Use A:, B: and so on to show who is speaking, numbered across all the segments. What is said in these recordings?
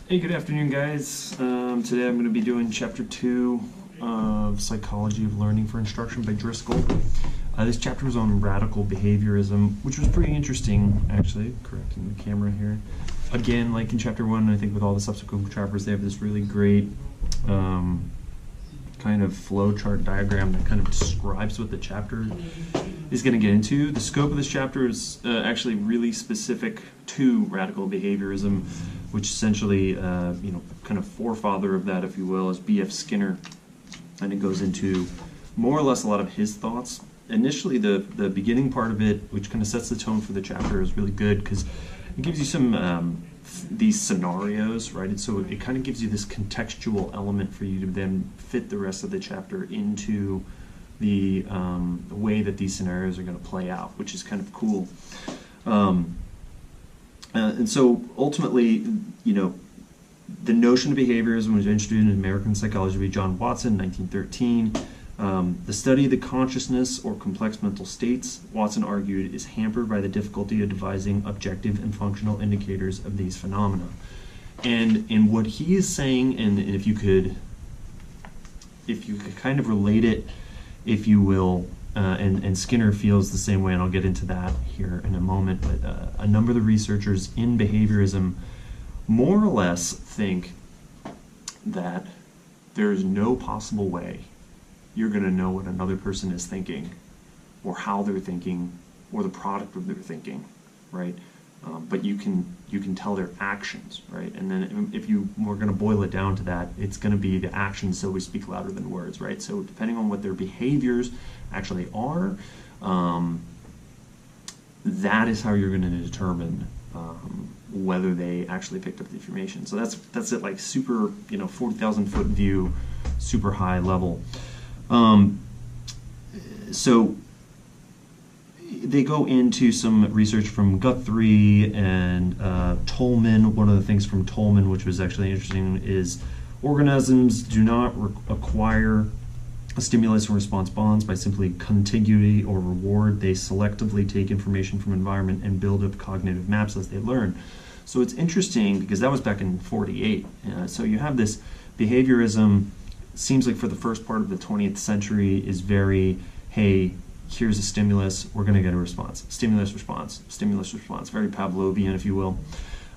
A: Hey, good afternoon, guys. Today I'm going to be doing Chapter 2 of Psychology of Learning for Instruction by Driscoll. This chapter was on radical behaviorism, which was pretty interesting, actually. Correcting the camera here. Again, like in Chapter 1, I think with all the subsequent chapters, they have this really great kind of flowchart diagram that kind of describes what the chapter is going to get into. The scope of this chapter is actually really specific to radical behaviorism, which essentially, kind of forefather of that, if you will, is B.F. Skinner, and it goes into more or less a lot of his thoughts. Initially, the beginning part of it, which kind of sets the tone for the chapter, is really good because it gives you some these scenarios, right? And so it kind of gives you this contextual element for you to then fit the rest of the chapter into the way that these scenarios are going to play out, which is kind of cool. And so ultimately, the notion of behaviorism was introduced in American Psychology by John Watson, 1913. The study of the consciousness or complex mental states, Watson argued, is hampered by the difficulty of devising objective and functional indicators of these phenomena. And what he is saying, and if you could kind of relate it, if you will, and Skinner feels the same way, and I'll get into that here in a moment, but a number of the researchers in behaviorism more or less think that there is no possible way you're going to know what another person is thinking, or how they're thinking, or the product of their thinking, right? But you can tell their actions, right? And then if we're going to boil it down to that, it's going to be the actions so we speak louder than words, right? So depending on what their behaviors actually are, that is how you're going to determine whether they actually picked up the information. So that's it, like super, 40,000 foot view, super high level. So they go into some research from Guthrie and Tolman. One of the things from Tolman, which was actually interesting, is organisms do not acquire a stimulus and response bonds by simply contiguity or reward. They selectively take information from environment and build up cognitive maps as they learn. So it's interesting because that was back in 48. So you have this behaviorism, seems like for the first part of the 20th century is very, hey, here's a stimulus, we're going to get a response. Stimulus, response, very Pavlovian, if you will.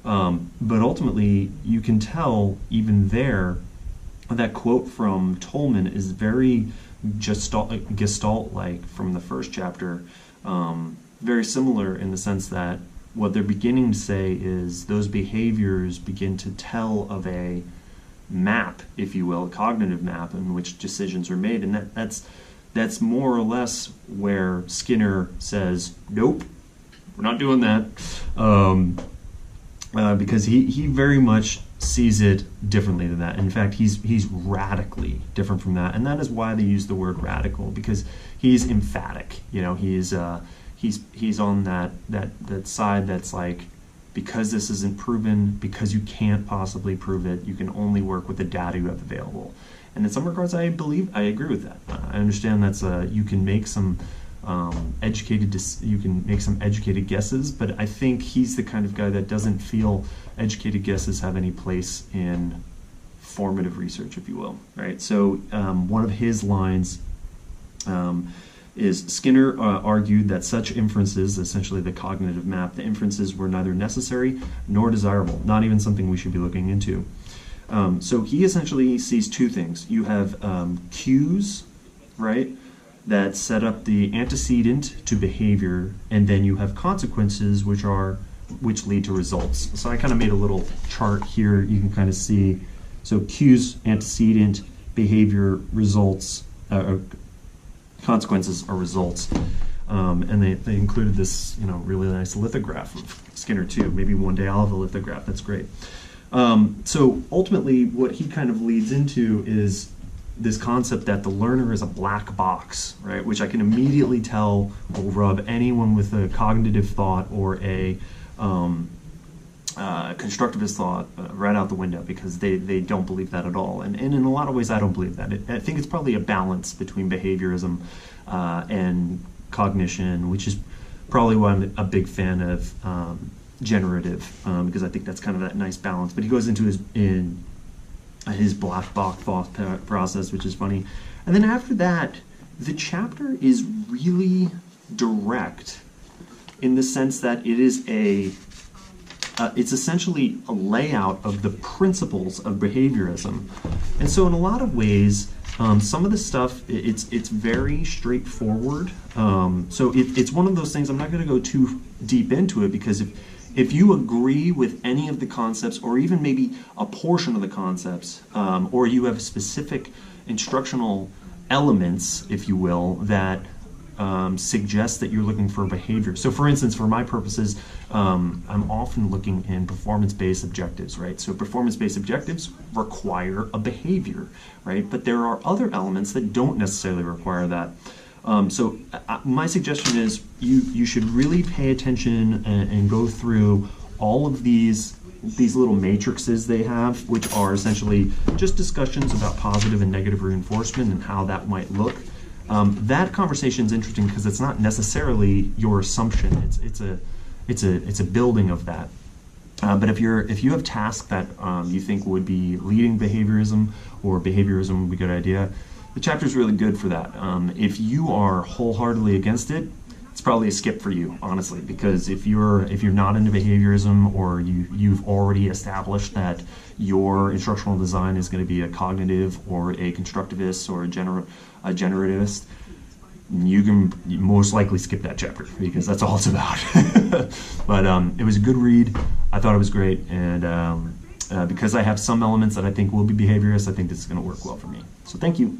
A: But ultimately, you can tell even there, that quote from Tolman is very Gestalt-like from the first chapter, very similar in the sense that what they're beginning to say is those behaviors begin to tell of a map, if you will, a cognitive map in which decisions are made, and that's more or less where Skinner says, nope, we're not doing that, because he very much sees it differently than that. In fact, he's radically different from that, and that is why they use the word radical, because he's emphatic. He's on that side that's like, because this isn't proven, because you can't possibly prove it, you can only work with the data you have available. And in some regards, I agree with that. I understand that's you can make some educated guesses, but I think he's the kind of guy that doesn't feel educated guesses have any place in formative research, if you will, right? So one of his lines is Skinner argued that such inferences, essentially the cognitive map, the inferences were neither necessary nor desirable, not even something we should be looking into. So he essentially sees two things. You have cues, right, that set up the antecedent to behavior, and then you have consequences which lead to results. So I kind of made a little chart here. You can kind of see, so cues, antecedent, behavior, results, consequences are results. And they included this, really nice lithograph of Skinner too. Maybe one day I'll have a lithograph. That's great. So ultimately, what he kind of leads into is this concept that the learner is a black box, right? Which I can immediately tell will rub anyone with a cognitive thought or a constructivist thought right out the window, because they don't believe that at all. And in a lot of ways, I don't believe that. I think it's probably a balance between behaviorism and cognition, which is probably why I'm a big fan of generative, because I think that's kind of that nice balance. But he goes into his black box thought process, which is funny. And then after that, the chapter is really direct in the sense that it is it's essentially a layout of the principles of behaviorism. And so in a lot of ways, some of the stuff, it's very straightforward. So it's one of those things, I'm not going to go too deep into it, because if you agree with any of the concepts, or even maybe a portion of the concepts, or you have specific instructional elements, if you will, that suggest that you're looking for behavior. So for instance, for my purposes, I'm often looking in performance-based objectives, right? So performance-based objectives require a behavior, right? But there are other elements that don't necessarily require that. My suggestion is you should really pay attention and go through all of these little matrices they have, which are essentially just discussions about positive and negative reinforcement and how that might look. That conversation is interesting because it's not necessarily your assumption. It's a building of that. But if you have tasks that you think would be leading behaviorism, or behaviorism would be a good idea, the chapter is really good for that. If you are wholeheartedly against it, it's probably a skip for you, honestly, because if you're not into behaviorism, or you've already established that your instructional design is going to be a cognitive or a constructivist or a generativist, you can most likely skip that chapter, because that's all it's about. But it was a good read. I thought it was great, and because I have some elements that I think will be behaviorist, I think this is going to work well for me. So thank you.